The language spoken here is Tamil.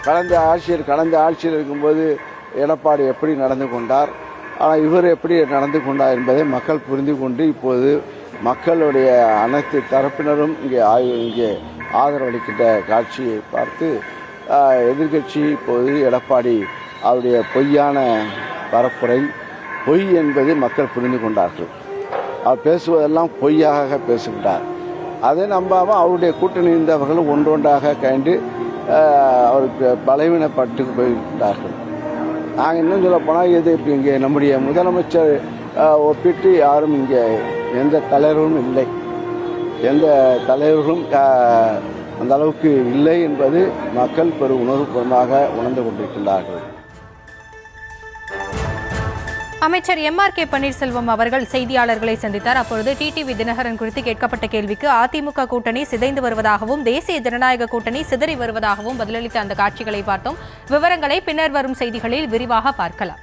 கடந்த ஆட்சியில் இருக்கும்போது எடப்பாடி எப்படி நடந்து கொண்டார், ஆனால் இவர் எப்படி நடந்து கொண்டார் என்பதை மக்கள் புரிந்து கொண்டு இப்போது மக்களுடைய அனைத்து தரப்பினரும் இங்கே ஆதரவளிக்கின்ற காட்சியை பார்த்து எதிர்கட்சி இப்போது எடப்பாடி அவருடைய பொய்யான பரப்புரை பொய் என்பதை மக்கள் புரிந்து கொண்டார்கள். அவர் பேசுவதெல்லாம் பொய்யாக பேசுகின்றார். அதை நம்பாமல் அவருடைய கூட்டணி இருந்தவர்களும் ஒன்றொன்றாக கண்டு அவருக்கு பலவீனப்பட்டு போயிருக்கிறார்கள். நாங்கள் இன்னும் சொல்ல போனால் இது இப்போ இங்கே நம்முடைய முதலமைச்சர் ஒப்பிட்டு யாரும் இங்கே எந்த தலைவர்களும் இல்லை, எந்த தலைவர்களும் அந்த அளவுக்கு இல்லை என்பது மக்கள் பெரும் உணர்வுபூர்வமாக உணர்ந்து கொண்டிருக்கின்றார்கள். அமைச்சர் MRK பன்னீர்செல்வம் அவர்கள் செய்தியாளர்களை சந்தித்தார். அப்பொழுது டிடிவி தினகரன் குறித்து கேட்கப்பட்ட கேள்விக்கு அதிமுக கூட்டணி சிதைந்து வருவதாகவும் தேசிய ஜனநாயக கூட்டணி சிதறி வருவதாகவும் பதிலளித்த அந்த காட்சிகளை பார்த்தோம். விவரங்களை பின்னர் வரும் செய்திகளில் விரிவாக பார்க்கலாம்.